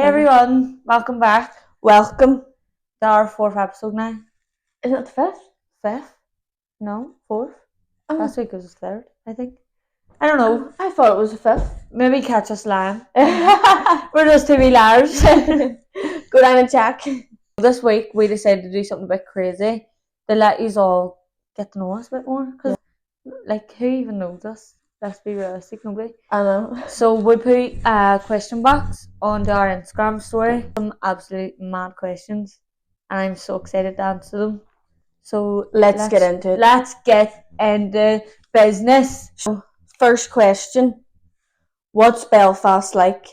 everyone, welcome back Welcome. to our 4th episode now. Isn't it the fifth? 5th? No, 4th. Oh. Last week was the 3rd, I think. I don't know. I thought it was the fifth. Maybe catch us lying. We're just two wee liars. Go down and check. This week we decided to do something a bit crazy to let you all get to know us a bit more. Because, who even knows us? Let's be realistic, nobody. I know. So we put a question box onto our Instagram story. Some absolute mad questions, and I'm so excited to answer them. So Let's get into it. Let's get into business. First question. What's Belfast like?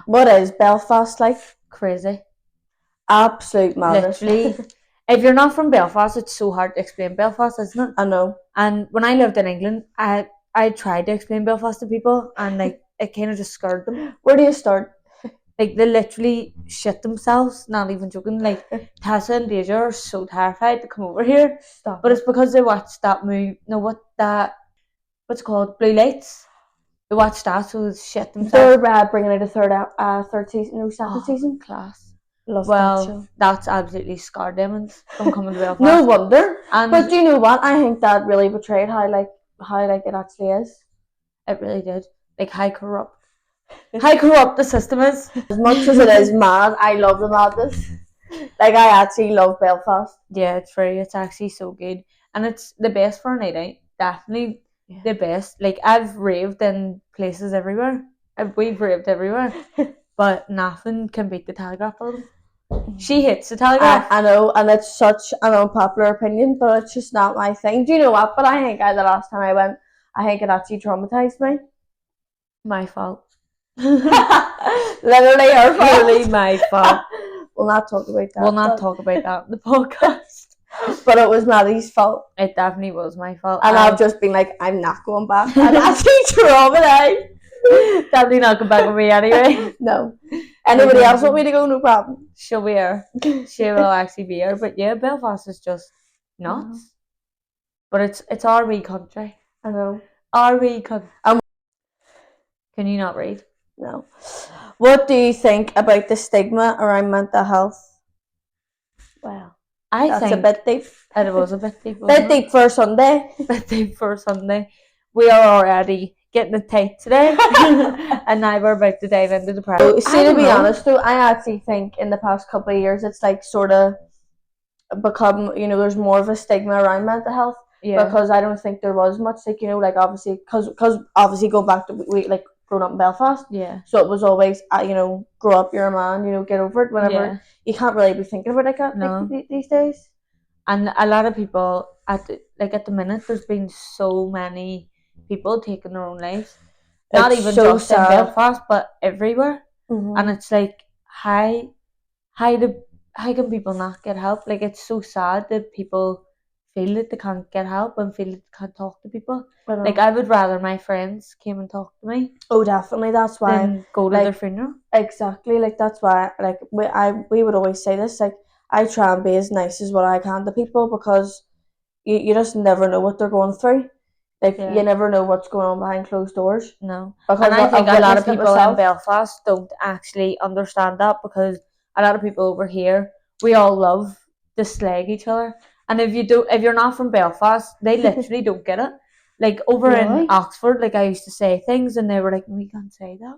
What is Belfast like? Crazy. Absolute madness. Literally. If you're not from Belfast, it's so hard to explain Belfast, isn't it? I know. And when I lived in England, I tried to explain Belfast to people, and it kind of just scared them. Where do you start? They literally shit themselves, not even joking. Tessa and Deja are so terrified to come over here. Stop. But it's because they watched that movie. No, what's it called? Blue Lights. They watched that, so they shit themselves. They're bringing out a third season, no, second season. Class. Love that show. That's absolutely scarred them from coming to Belfast. No wonder. And but do you know what? I think that really betrayed how it actually is. It really did. How corrupt the system is. As much as it is mad, I love the madness. I actually love Belfast. Yeah, it's actually so good. And it's the best for a night out. Definitely the best. I've raved in places everywhere. We've raved everywhere. But nothing can beat the Telegraph building. She hates the Telegraph. I know, and it's such an unpopular opinion, but it's just not my thing. Do you know what? But I think the last time I went, I think it actually traumatized me. My fault. Literally your fault. Literally my fault. We'll not talk about that. We'll not talk about that in the podcast. But it was Maddie's fault. It definitely was my fault. And I've just been like, I'm not going back. I'm actually traumatized. Definitely not come back with me anyway. No. Anybody else want me to go? No problem. She'll be here. She will actually be here. But yeah, Belfast is just nuts. But it's our wee country. I know. Our wee country. Can you not read? No. What do you think about the stigma around mental health? Well, that's a bit deep. It was a bit deep. Bit deep for a Sunday. Bit deep for a Sunday. We are already getting it tight today. And now we're about to dive into the private. See, to be honest though, I actually think in the past couple of years it's sort of become, there's more of a stigma around mental health. Yeah. Because I don't think there was much, obviously, because obviously going back to, growing up in Belfast. Yeah. So it was always, grow up, you're a man, get over it. Whenever you can't really be thinking about that these days. And a lot of people, at the minute, there's been so many people taking their own lives. Not even so just sad. In Belfast, but everywhere. Mm-hmm. And it's how can people not get help? It's so sad that people feel that they can't get help and feel that they can't talk to people. I would rather my friends came and talked to me. Oh, definitely. That's why. Than go to their funeral. Exactly. That's why. We would always say this. I try and be as nice as what I can to people because you just never know what they're going through. You never know what's going on behind closed doors. No. Because and I think a lot of people in Belfast don't actually understand that because a lot of people over here, we all love to slag each other. And if you're not from Belfast, they literally don't get it. Over in Oxford, I used to say things and they were like, no, you can't say that.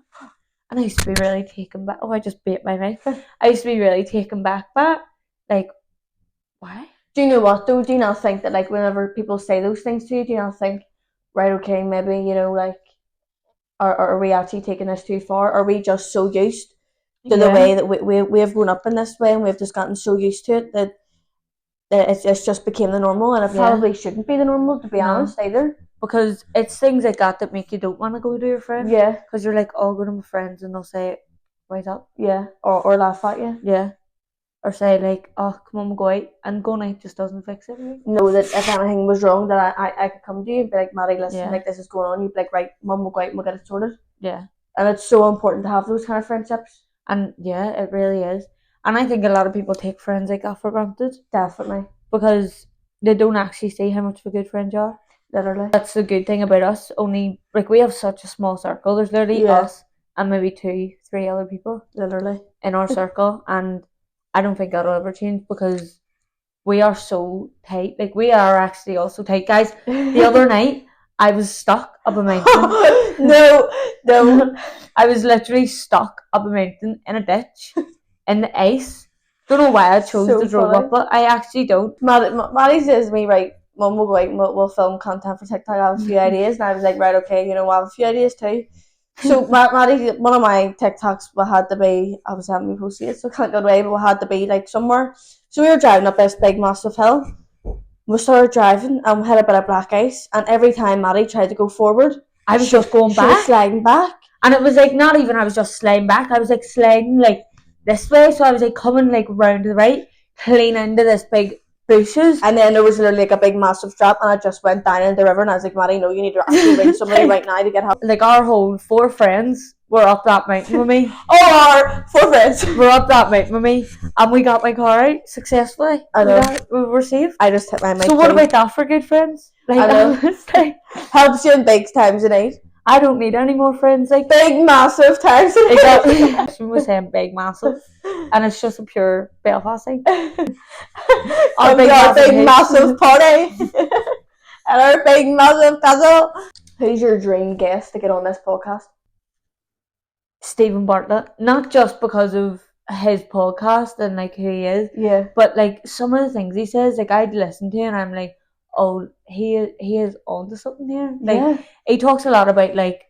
And I used to be really taken back. Oh, I just bit my mouth. I used to be really taken back by it. Why? Do you know what though? Do you not think that whenever people say those things to you, do you not think, right, okay, maybe, are we actually taking this too far? Are we just so used to the way that we have grown up in this way and we've just gotten so used to it that it's just became the normal, and it probably shouldn't be the normal, to be honest, either. Because it's things like that make you don't want to go to your friends. Yeah. Because you're I'll go to my friends and they'll say, why's up? Yeah. Or laugh at you. Yeah. Or say oh, come on, we'll go out. And going out just doesn't fix it. Right? Know that if anything was wrong, that I could come to you and be like, Maddie, listen, this is going on. You'd be like, right, Mum, we'll go out and we'll get it sorted. Yeah. And it's so important to have those kind of friendships. And yeah, it really is. And I think a lot of people take friends like that for granted. Definitely. Because they don't actually see how much of a good friend you are. Literally. That's the good thing about us. Only, we have such a small circle. There's literally us and maybe 2-3 other people literally in our circle, and I don't think that'll ever change because we are so tight. Like, we are actually also tight, guys. The other night I was stuck up a mountain. No. I was literally stuck up a mountain in a ditch in the ice. Don't know why I chose to drive up, but I actually don't. Maddie says to me, right, Mum, we'll go out and we'll film content for TikTok. I have a few ideas, and I was like, right, okay, you know, I have a few ideas too. So Maddie, one of my TikToks had to be, obviously I haven't posted it, so I can't go away, but had to be like somewhere. So we were driving up this big massive hill. We started driving and we hit a bit of black ice, and every time Maddie tried to go forward, I was just going back. She was sliding back. And it was like, not even I was just sliding back, I was like sliding like this way, so I was like coming like round to the right, clean into this big bushes. And then there was literally like a big massive drop, and I just went down into the river, and I was like, Maddie, no, you need to actually ring somebody right now to get help. Like, our whole 4 friends were up that mountain with me. Our 4 friends were up that mountain with me, and we got my car out successfully. I know. We were safe. I just hit my mic. So what about that for good friends? Like, I know. Helps you in big times of night. I don't need any more friends like big massive times. Exactly. was saying big massive, and it's just a pure Belfast thing. Our big massive party and our big massive castle. Who's your dream guest to get on this podcast? Stephen Bartlett. Not just because of his podcast and like who he is, yeah, but like some of the things he says, like I'd listen to and I'm like, oh, he is onto something here. Like, he talks a lot about like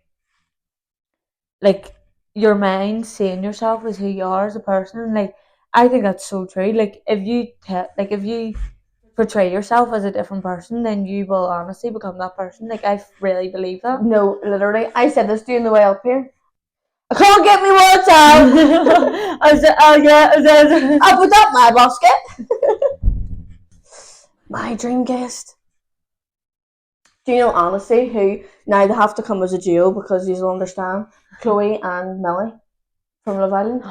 your mind seeing yourself as who you are as a person, and like I think that's so true. Like, if you portray yourself as a different person, then you will honestly become that person. Like, I really believe that. No, literally, I said this to you on the way up here. I can't get me words out. I said, oh yeah, I put up my basket. My dream guest. Do you know, honestly, who now they have to come as a duo because you'll understand? Chloe and Millie from Love Island.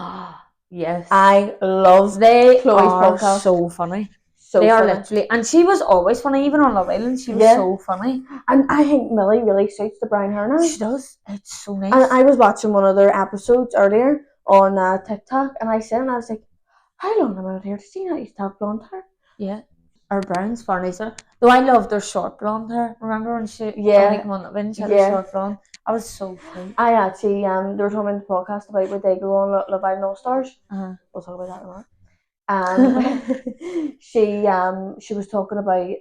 Yes, I love Chloe's podcast. So funny. They are literally, and she was always funny, even on Love Island. She was so funny. And I think Millie really suits the brown hair now. She does. It's so nice. And I was watching one of their episodes earlier on TikTok, and I was like, how long am I out here? Did she not used to have blonde hair? Yeah. Her brown's funny, so. Though I loved their short blonde hair. Remember when she only came on Love Island, she had a short blonde? I was so cute. I actually, they were talking in the podcast about where they go on Love Island All Stars. We'll talk about that in a minute. She was talking about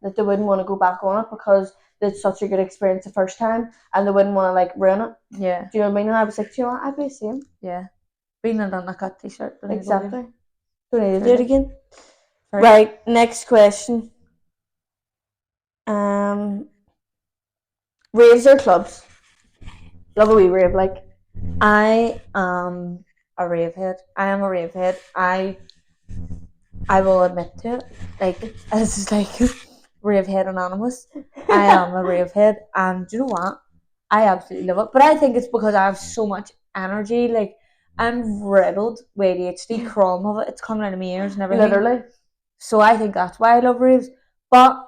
that they wouldn't want to go back on it because they had such a good experience the first time, and they wouldn't want to like ruin it. Yeah. Do you know what I mean? And I was like, do you know what? I'd be the same. Yeah. Being on a cut t-shirt. Exactly. Don't need to do it again. Right. Next question. Raves or clubs? Love a wee rave, like. I am a rave head. I am a rave head. I will admit to it. Like, this is like rave head anonymous. I am a rave head, and do you know what? I absolutely love it. But I think it's because I have so much energy. Like, I'm riddled with ADHD, crawling of it. It's coming out of my ears and everything. Literally. So I think that's why I love raves. But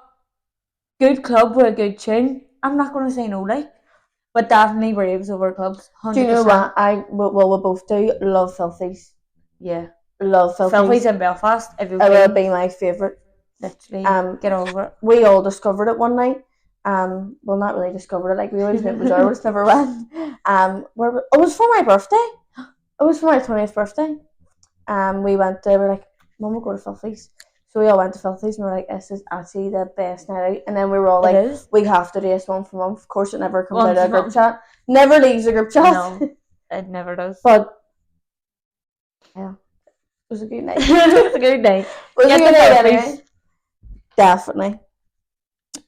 good club with a good tune, I'm not going to say no, like. But definitely raves over clubs. 100%. Do you know what? We both do love Filthies. Yeah. Love Filthies. Filthies in Belfast. It will be my favourite. Literally. Get over it. We all discovered it one night. Well, not really discovered it. Like, we always knew it was ours, never went. It was for my birthday. It was for my 20th birthday. We went there. We're like, Mum, we'll go to Filthies. So we all went to Filthies and we were like, this is actually the best night out. And then we were all like, we have to do this one for Mum. Of course, it never comes out of a group chat. Never leaves a group chat. No, it never does. But, yeah, it was a good night. It was a good night. It was a good night anyway. Definitely.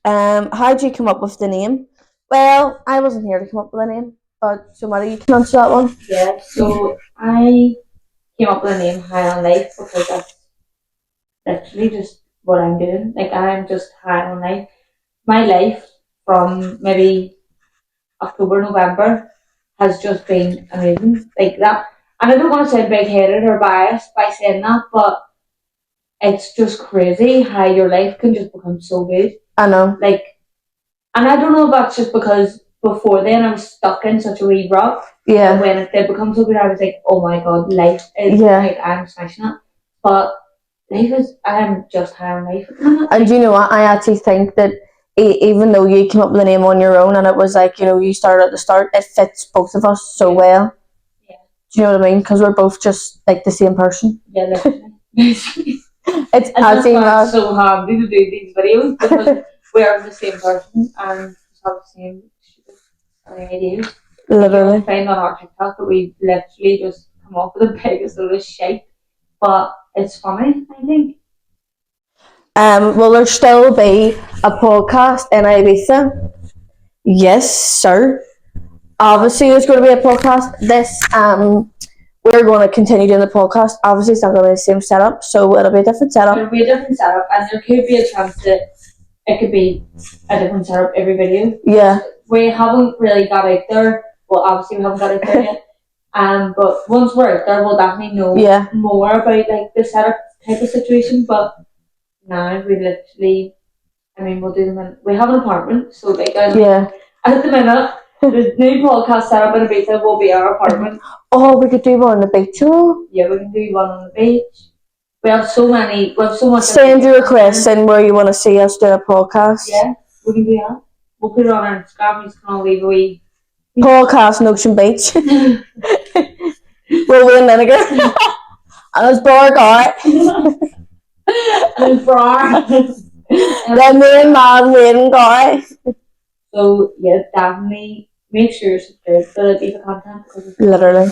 How did you come up with the name? Well, I wasn't here to come up with a name. But, so Maddie, you can answer that one. Yeah, so I came up with the name High on Life because that's literally just what I'm doing. Like, I'm just high on life. My life from maybe October, November has just been amazing. Like that. And I don't want to sound big-headed or biased by saying that, but it's just crazy how your life can just become so good. I know. Like, and I don't know if that's just because before then I was stuck in such a wee rut. Yeah. And when it did become so good, I was like, oh my god, life is like, I'm smashing it. But I'm just high on life. And you know what? I actually think that even though you came up with the name on your own and it was like, you know, you started at the start, it fits both of us so well. Yeah. Do you know what I mean? Because we're both just like the same person. Yeah, literally. It's actually so handy to do these videos because we are the same person and have the same ideas. Literally. You find on our TikTok that we literally just come up with the biggest sort of shit, but it's funny, I think. Will there still be a podcast in Ibiza? Yes, sir. Obviously, there's going to be a podcast. We're going to continue doing the podcast. Obviously, it's not going to be the same setup, so it'll be a different setup. It'll be a different setup, and there could be a chance that it could be a different setup every video. Yeah. We haven't really got out there. Well, obviously, we haven't got out there yet. But once we're out there, we'll definitely know more about like the setup type of situation. But now we literally, we'll do them in. We have an apartment, so like at the minute. The new podcast setup in Ibiza will be our apartment. Oh, we could do one on the beach, though. Yeah, we can do one on the beach. We have so much. Send your requests in where you want to see us do a podcast. Yeah, we can do that. We'll put it on our Instagram. You can all leave a wee podcast in Ocean Beach. We'll win then again. And it's bar guy. And bar. The main man win guy. So yeah, definitely make sure you're subscribed for the Ibiza content. Literally.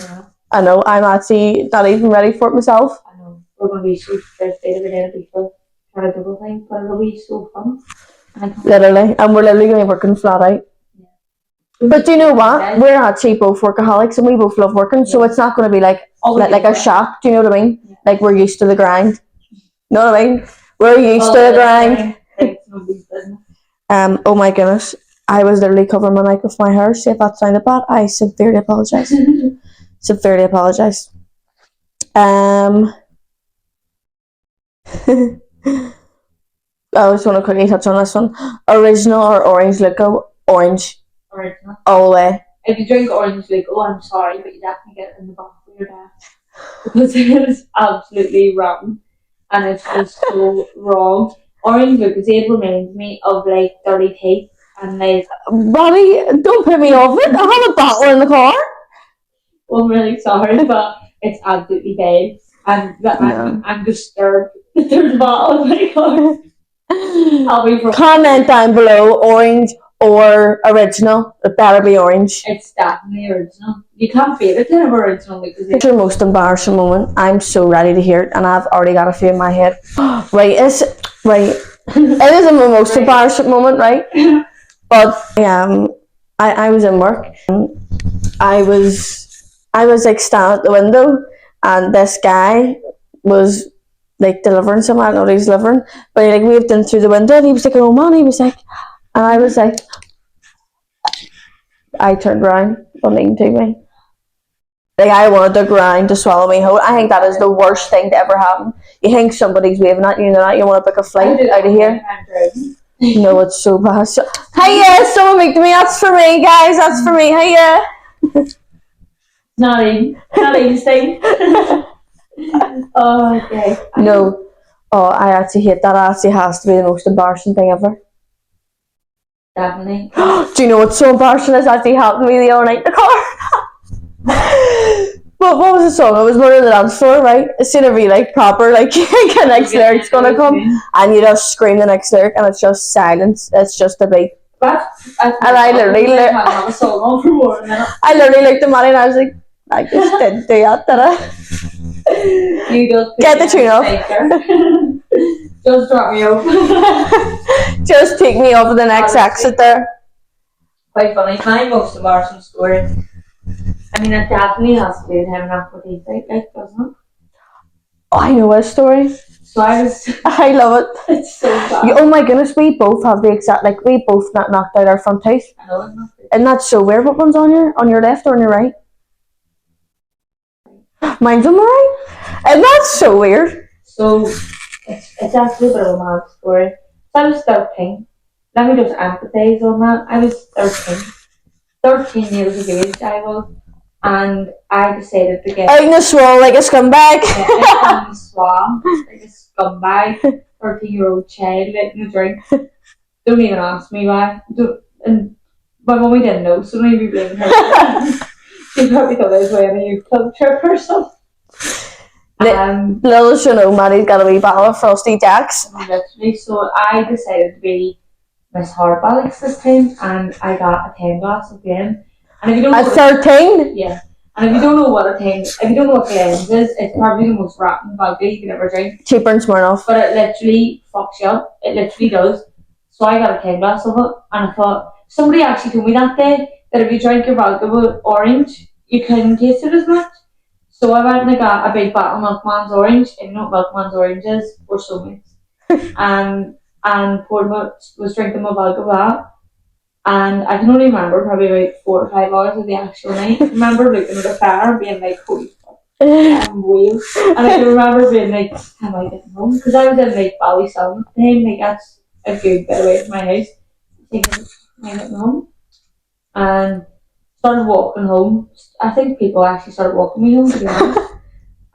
I know, I'm actually not even ready for it myself. I know. We're going to be so stressed out every day to be trying to double thing, but it'll be so fun. Literally. And we're literally going to be working flat out. Yeah. But do you know what? We're actually both workaholics and we both love working, so it's not going to be like a shock, do you know what I mean? Yeah. Like we're used to the grind. You know what I mean? We're used to the grind. Oh my goodness. I was literally covering my mic with my hair. See if that sounded bad. I severely apologise. Severely apologise. I just want to quickly touch on this one. Original or orange Luco? Orange. Original. All the way. If you drink orange Luco, I'm sorry, but you definitely get it in the back of your dad. Because it is absolutely rotten. And it's just so wrong. Orange Lucozade reminds me of like dirty teeth. And like, Bobby, don't put me off it. I have a bottle in the car. Well, I'm really sorry, but it's absolutely bad. And I'm disturbed that there's a bottle in my car. Comment down below, orange or original. It better be orange. It's definitely original. You can't beat it to have original. What's your most embarrassing moment? I'm so ready to hear it, and I've already got a few in my head. Right. It is a most embarrassing moment, right? But I was in work and I was like standing at the window and this guy was like delivering something. I don't know what he was delivering, but he like waved in through the window and he was like, oh man, he was like, and I was like, I turned around, nothing to me. Like I wanted the ground to swallow me whole. I think that is the worst thing to ever happen. You think somebody's waving at you and you want to book a flight out of here. No, it's so bad. Hiya, someone make me. That's for me, guys. That's for me. Hiya. Not even saying. Oh, okay. No. Oh, I actually hate that. It actually has to be the most embarrassing thing ever. Definitely. Do you know what's so embarrassing? It's actually happened to me the other night in the car. But what was the song? It was one of the dance floor, right? It's gonna be like proper, like the next lyric's gonna come, and you just scream the next lyric, and it's just silence. It's just a beat. And I literally looked at Maddie and I was like, I just didn't do that, did I? You just get the tune off. Just drop me off. Just take me over the next exit there. Quite funny. My most embarrassing story. I mean, it definitely has to do with having a what like, doesn't it? Oh, I know a story. So I love it. It's so bad. Oh my goodness, we both have the exact, like, we both knocked out our front tooth. I know, it's not good. And that's so weird. What one's on your left or on your right? Mine's on the right. And that's so weird. So, it's actually a bit of a mad story. So I was 13. Let me just empathise on that. I was 13. 13 years of age I was, and I decided to get out in the swamp like a scumbag. out in the swamp like a scumbag, 13-year-old child letting a drink. Don't even ask me why. And my mummy didn't know, so don't even blame her. She probably thought I was wearing a youth club trip or something. Little should know, Maddie's got a wee bottle of Frosty Jacks. Literally, so I decided to be Miss Workaholics this time, and I got a 10 glass of Glen. And if you don't know at 13? Yeah. And if you don't know what Glens is, it's probably the most rotten vodka you can ever drink. Cheaper and Smirnoff. But it literally fucks you up. It literally does. So I got a 10 glass of it, and I thought, somebody actually told me that day that if you drink your vodka with orange, you couldn't taste it as much. So I went and I got a big bottle of Milkman's Orange, and you know what Milkman's Oranges were so mixed. and was drinking my vodka with that. And I can only remember probably about 4 or 5 hours of the actual night. I remember looking at the fire and being like, holy fuck, I'm weird. And I can remember being like, am I getting home? Because I was in like Ballysalmon at the time, like that's a good bit away from my house. Thinking, am I getting home? And started walking home. I think people actually started walking me home, to be honest.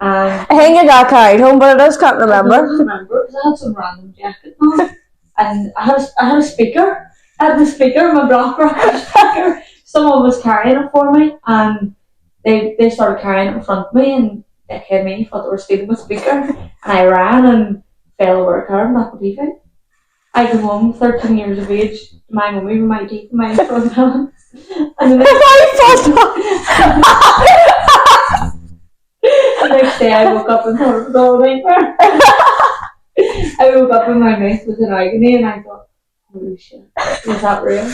And I think I got carried home, but I just can't remember. I don't remember because I had some random jacket on. And I had a speaker. I had the speaker, my blocker had a speaker. Someone was carrying it for me, and they started carrying it in front of me, and they hit me, thought they were stealing my speaker, and I ran and fell over a car and knocked my teeth out. I came home, 13 years of age, my mummy with my teeth in my front hand. And the next day I woke up and thought it was all a nightmare. I woke up and my mouth was in agony, and I thought, holy shit, was that real?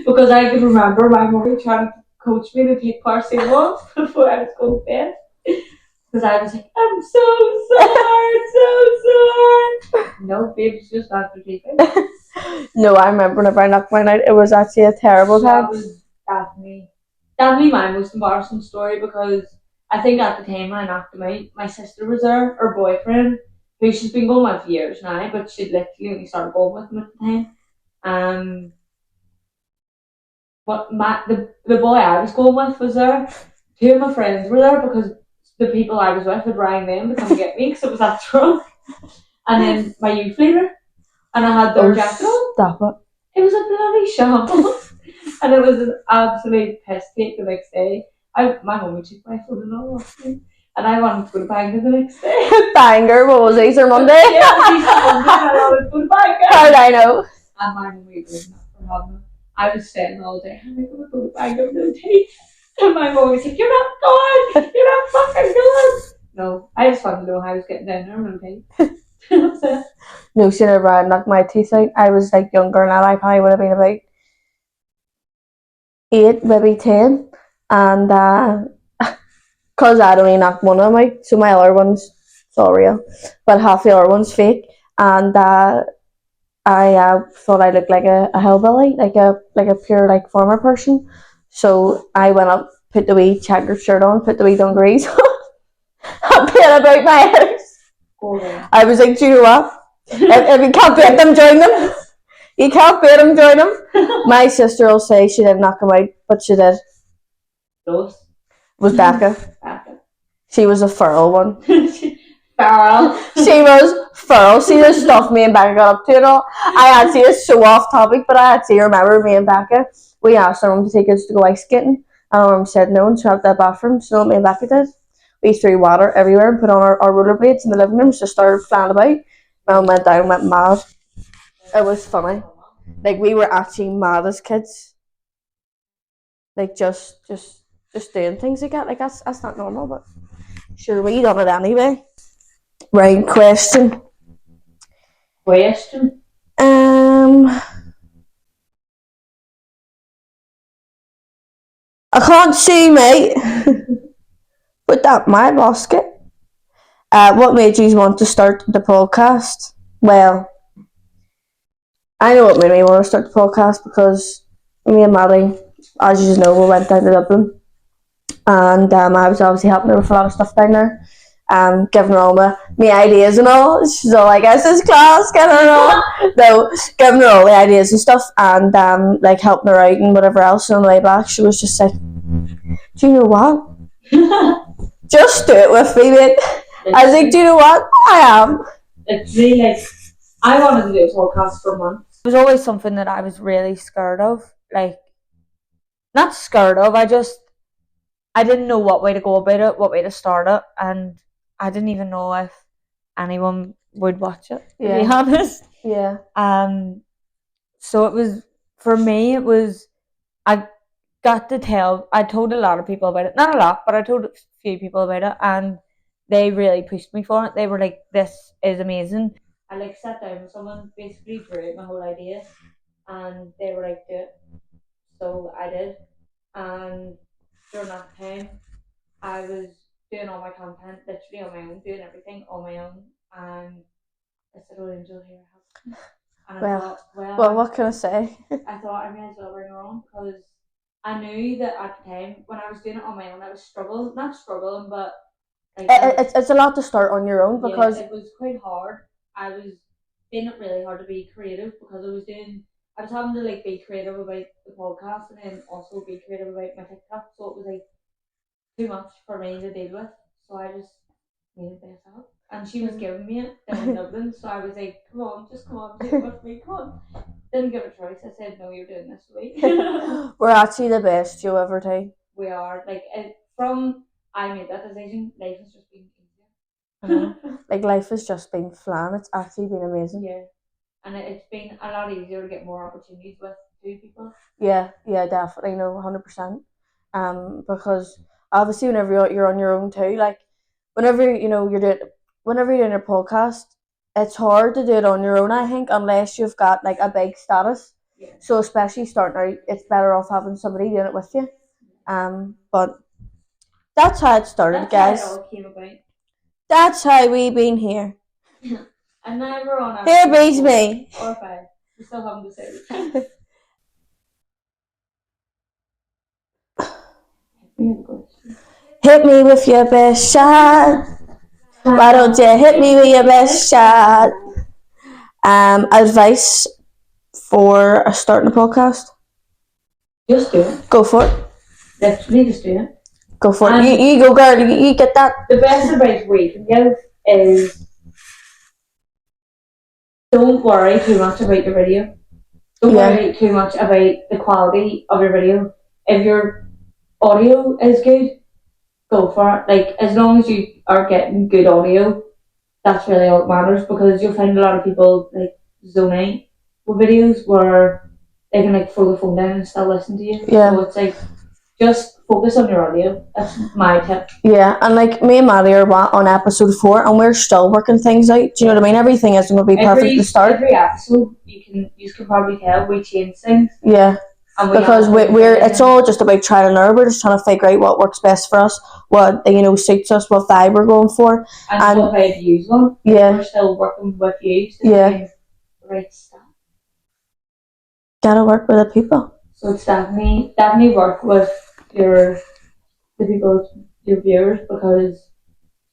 Because I can remember my mummy trying to coach me to take paracetamol before I was going to bed. Because I was like, I'm so sore. No, babe, it's just not for sleeping. No, I remember whenever I knocked mine out, it was actually a terrible time. That was definitely my most embarrassing story, because I think at the time when I knocked him out, my sister was there, her boyfriend, who she's been going with for years now, but she'd literally only started going with him at the time. But the boy I was going with was there. 2 of my friends were there because the people I was with had rang them to come get me because it was that drunk. And then my youth leader, and I had their jacket on. Stop it. It was a bloody shambles. And it was an absolute piss take the next day. My mum took my phone and all off me. And I wanted to go to Bangor the next day. Bangor? What was Easter Monday? Yeah, it was Easter Monday, and I wanted to go to Bangor. How did I know? And my mum was not for having it. I was saying all day, I'm going to go to Bangor with no teeth. And my mum was like, you're not going! You're not fucking going! No, I just wanted to know how I was getting down there with no teeth. That's it. No sooner I knocked my teeth out, I was like younger than that. I probably would have been about 8, maybe 10. And because I'd only knocked one of them out, so my other one's all real, but half the other one's fake. And I thought I looked like a hillbilly, like a pure like farmer person. So I went up, put the wee checkered shirt on, put the wee dungarees on, and put about my house. Oh, yeah. I was like, do you know what? If you can't beat them, join them. You can't beat them, join them. My sister will say she didn't knock him out, but she did. Those? Was Becca. She was a feral one. Feral. She was feral. See the stuff me and Becca got up to and all. I actually, it's so off topic, but I actually remember me and Becca, we asked our mum to take us to go ice skating, and our mum said no, and she had that bathroom. So what me and Becca did, we threw water everywhere and put on our rollerblades in the living room, just started flying about. My mum went down, went mad. It was funny. Like, we were actually mad as kids. Like, just doing things like that. Like, that's not normal, but sure, we done it anyway. Right, question. I can't see, mate. Put that in my basket. What made you want to start the podcast? Well, I know what made me want to start the podcast, because me and Maddie, as you know, we went down to Dublin, and I was obviously helping her with a lot of stuff down there, giving her all my ideas and all. She's all like, "Is this class? Get her all." No, giving her all the ideas and stuff, and like helping her out and whatever else. And on the way back, she was just like, "Do you know what? Just do it with me, mate." I was like, "Do you know what? I am." It's really like, I wanted to do a podcast for months. It was always something that I was really scared of. Like, not scared of, I didn't know what way to go about it, what way to start it, and I didn't even know if anyone would watch it, to be honest. Yeah. So it was, for me, it was, I told a lot of people about it. Not a lot, but I told a few people about it, and they really pushed me for it. They were like, "This is amazing." I like sat down with someone, basically drew out my whole idea, and they were like, "Do it." So I did, and during that time, I was doing all my content literally on my own, doing everything on my own, and this little angel here helped. And I thought, well, what can I say? I thought I may as well bring her on, because I knew that at the time when I was doing it on my own, I was not struggling, but like, it's a lot to start on your own, because it was quite hard. I was finding it really hard to be creative, because I was having to like be creative about the podcast and then also be creative about my TikTok, so it was like too much for me to deal with. So I just needed this help, and she was giving me it down in Dublin. So I was like, "Come on, just come on, do it with me, come on." Didn't give it a choice. I said, "No, you're doing this way." We're actually the best you ever do. We are, like, from I made that decision, life has just been easier. Like, life has just been flan. It's actually been amazing. Yeah, and it's been a lot easier to get more opportunities with two people. Yeah, definitely, no, 100%. Because obviously, whenever you're on your own too, like whenever you're doing a podcast, it's hard to do it on your own, I think, unless you've got like a big status. Yeah. So especially starting out, it's better off having somebody doing it with you. But that's how it started, guys. How it all came about. That's how we been here. And now we're on our Here beats me. Or 5. We still haven't decided. Hit me with your best shot. Why don't you hit me with your best shot? Advice for starting a podcast? Just do it. Go for it. Literally, just do it. Go for it. You go, girl. You get that. The best advice we can give is, don't worry too much about your video. Don't worry too much about the quality of your video. If your audio is good, go for it. Like, as long as you are getting good audio, that's really all that matters, because you'll find a lot of people like zone out with videos where they can like throw the phone down and still listen to you. Yeah. So it's like, just focus on your audio. That's my tip. Yeah, and like me and Maddie are on episode 4, and we're still working things out. Do you know what I mean? Everything isn't going to be perfect to start. Every episode, you can probably tell we change things. Yeah. Because it's all just about trial and error. We're just trying to figure out what works best for us, what suits us, what vibe we're going for, and what vibe you use on. Yeah, we're still working with you. Yeah, right stuff. Gotta work with the people. So it's definitely work with the people, your viewers, because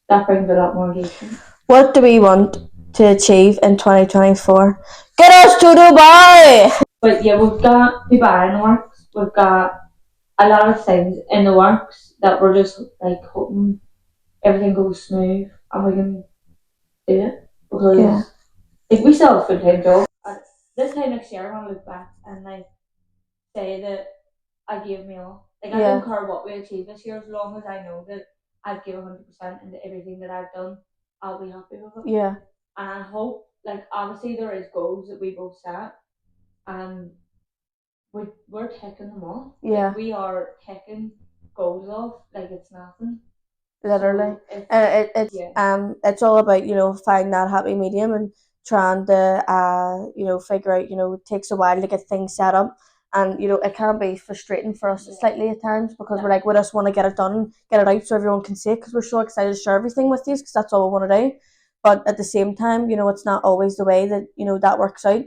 that brings a lot more engagement. What do we want to achieve in 2024? Get us to Dubai! But yeah, we've got Dubai in the works. We've got a lot of things in the works that we're just like hoping everything goes smooth and we can do it. Because like, we still have a full-time job. This time next year, I want to look back and like say that I gave me all. Like, I don't care what we achieve this year, as long as I know that I've given 100% into everything that I've done, I'll be happy with it. Yeah. And I hope, like, obviously there is goals that we both set, and we're ticking them off. Yeah. Like, we are ticking goals off like it's nothing. Literally. So it's all about, finding that happy medium and trying to figure out, it takes a while to get things set up. And it can be frustrating for us slightly at times, because we're like, we just want to get it done and get it out so everyone can see it, because we're so excited to share everything with you, because that's all we want to do. But at the same time, it's not always the way that that works out,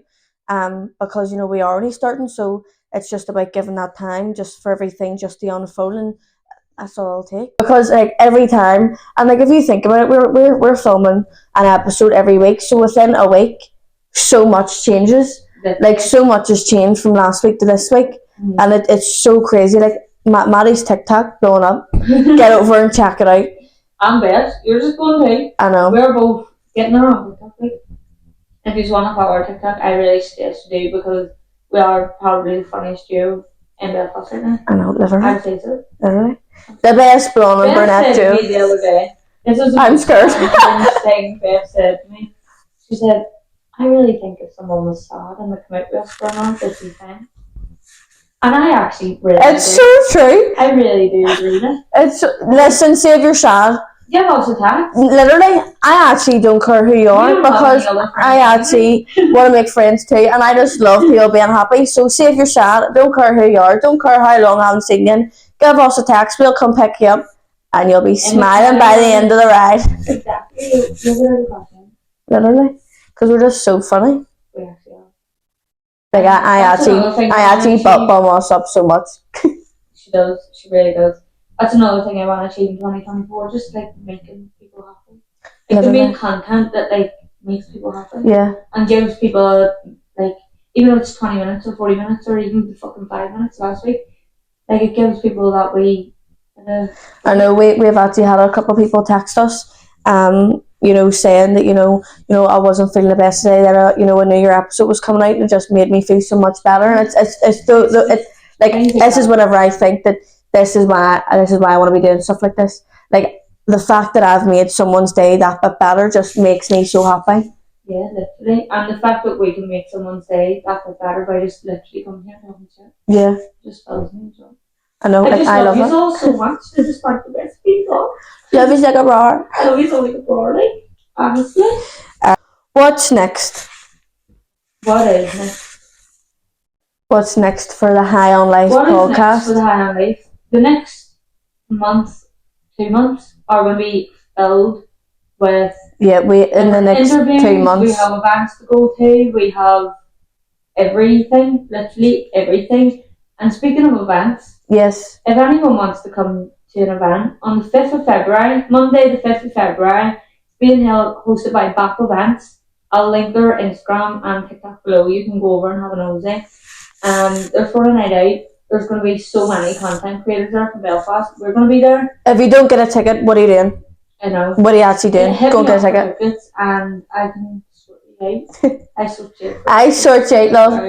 because we are only starting, so it's just about giving that time just for everything just to unfold. That's all it'll take. Because like every time, and like if you think about it, we're filming an episode every week, so within a week, so much changes. Like so much has changed from last week to this week, and it's so crazy. Like Maddie's TikTok blowing up. Get over and check it out. I'm Beth. You're just going to. I know. We're both getting our own TikTok. If you want to follow our TikTok, I really suggest you do because we are probably the funniest duo in Belfast right now. I know, literally. I'd say so. Literally. The best blonde and brunette duo. The other day. I'm scared. Thing Beth said to me. She said, I really think if someone was sad and they come out with us for a month, they'd be fine. And I actually really It's agree. so true. I really do agree with it. Listen, say if you're sad. Give us a text. Literally, I actually don't care who you are because I actually want to make friends too, and I just love people being happy. So, say if you're sad, don't care who you are, don't care how long I haven't seen you. Give us a text, we'll come pick you up, and you'll be smiling by the end of the ride. Exactly. Literally, because we're just so funny. We actually are. Like I actually bum us up so much. She does. She really does. That's another thing I want to achieve in 2024. Just like making people happy. Like to make content that like makes people happy. Yeah. And gives people like even if it's 20 minutes or 40 minutes or even the fucking 5 minutes last week, like it gives people that way. I know we've actually had a couple of people text us, saying that I wasn't feeling the best today. That a New Year episode was coming out and it just made me feel so much better. And this is whenever I think that this is why I want to be doing stuff like this. Like the fact that I've made someone's day that bit better just makes me so happy. Yeah, literally, and the fact that we can make someone's day that bit better by just literally coming here and having chat. Yeah, just fills me so. I know, I love it. All so much. This is part of the best people. Love is like a roar. Love is like a roar, like honestly. What's next? What is next? What's next for the High on Life podcast? Next for the High on Life? The next month, 2 months are going to be filled with. Yeah, in the next 2 months. We have events to go to. We have everything, literally everything. And speaking of events, yes, if anyone wants to come to an event on the 5th of February, Monday the 5th of February, it's being hosted by Back Events. I'll link their Instagram and TikTok below. You can go over and have a nosy. They're for a night out. There's going to be so many content creators there from Belfast. We're going to be there. If you don't get a ticket, what are you doing? I know. What are you actually doing? Go and get a ticket. Tickets and I can sort you out. I sort you out. I sort you out, love.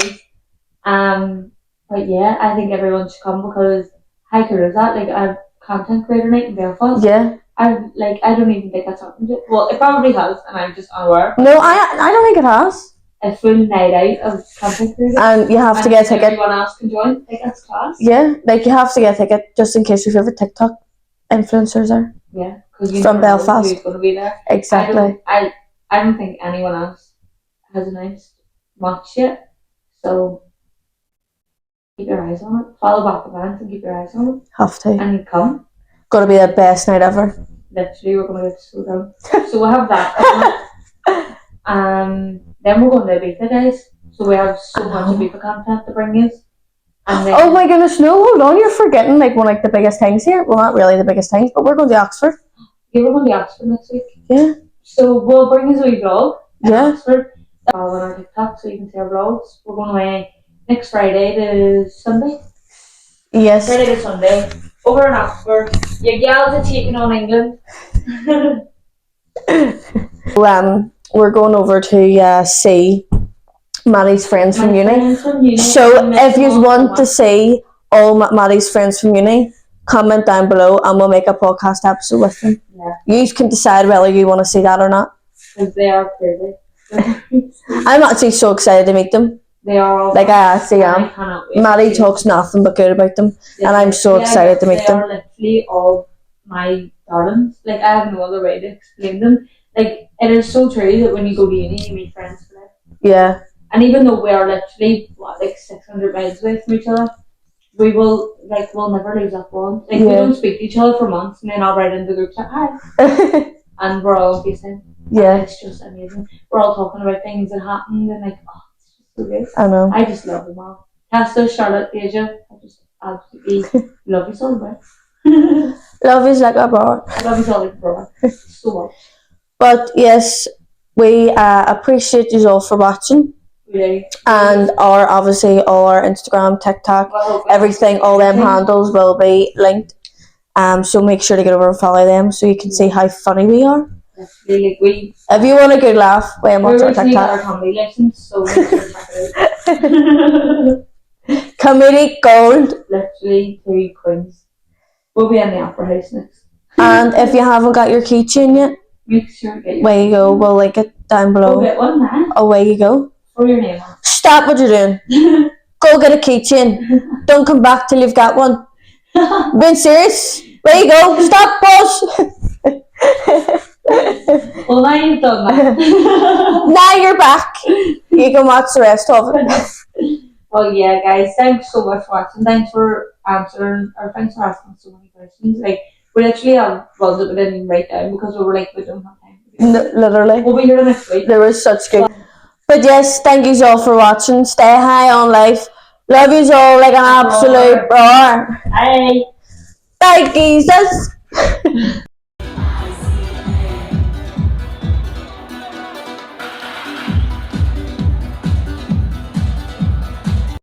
But yeah, I think everyone should come because how cool is that? Like a content creator night in Belfast. Yeah. I don't even think that's happened yet. Well, it probably has, and I'm just unaware. No, I don't think it has. A full night out of content creators. And you have to get a ticket. Everyone else can join. Like that's class. Yeah, like you have to get a ticket just in case your favorite TikTok influencers are. Yeah, because from Belfast. Who's going to be there? Exactly. I don't think anyone else has announced much yet, so. Keep your eyes on it. Follow Back Events and keep your eyes on it. Have to. And come. Gonna be the best night ever. Literally, we're gonna get so drunk. So we'll have that. Then we're going to Ibiza, guys. So we have so much Ibiza content to bring you. Oh my goodness, no, hold on, you're forgetting one of the biggest things here. Well, not really the biggest things, but we're going to Oxford. Yeah, we're going to Oxford next week. Yeah. So we'll bring you a wee vlog in Oxford. Follow on our TikTok so you can see our vlogs. We're going away next Friday to Sunday. Yes. Friday to Sunday. Over in Oxford. Your gals are taking on England. We're going over to see Maddie's friends from uni. So if you want to see all Maddie's friends from uni, comment down below and we'll make a podcast episode with them. Yeah. You can decide whether you want to see that or not. Because they are crazy. I'm actually so excited to meet them. They are all I actually am. Maddie talks nothing but good about them, and I'm so excited to meet them. They are literally all my darlings. I have no other way to explain them. It is so true that when you go to uni, you meet friends for life. Yeah. And even though we are literally 600 miles away from each other, we will we'll never lose that bond. We don't speak to each other for months, and then I'll write in the group chat, hi, and we're all FaceTime. Yeah. And it's just amazing. We're all talking about things that happened, and it's just so good. I know. I just love them all. Tessa, Charlotte, Deja, I just absolutely love you so much. Love is like a brother. Love is all like a brother. So much. But yes, we appreciate you all for watching. Really. And obviously all our Instagram, TikTok, everything, all them handles will be linked. So make sure to get over and follow them so you can see how funny we are. Really, if you want a good laugh, watch our TikTok. Our comedy lessons, so make sure to check it out. Comedy gold. Literally 2 queens. We'll be in the Opera House next. And if you haven't got your keychain yet, make sure to get your Way you go, we'll link it down below. Go get one, man. Away you go. For your name on. Stop what you're doing. Go get a keychain. Don't come back till you've got one. Being serious? There you go. Stop, boss. Well, now you've done that. Now you're back. You can watch the rest of it. Well, yeah, guys. Thanks so much for watching. Thanks for asking so many questions. Like, we literally have ones that we didn't write down because we were like, we don't have time. Literally. We'll be here next week. There was such good. But yes, thank you all for watching. Stay high on life. Love you all like an absolute roar. Bye. Bye, Jesus.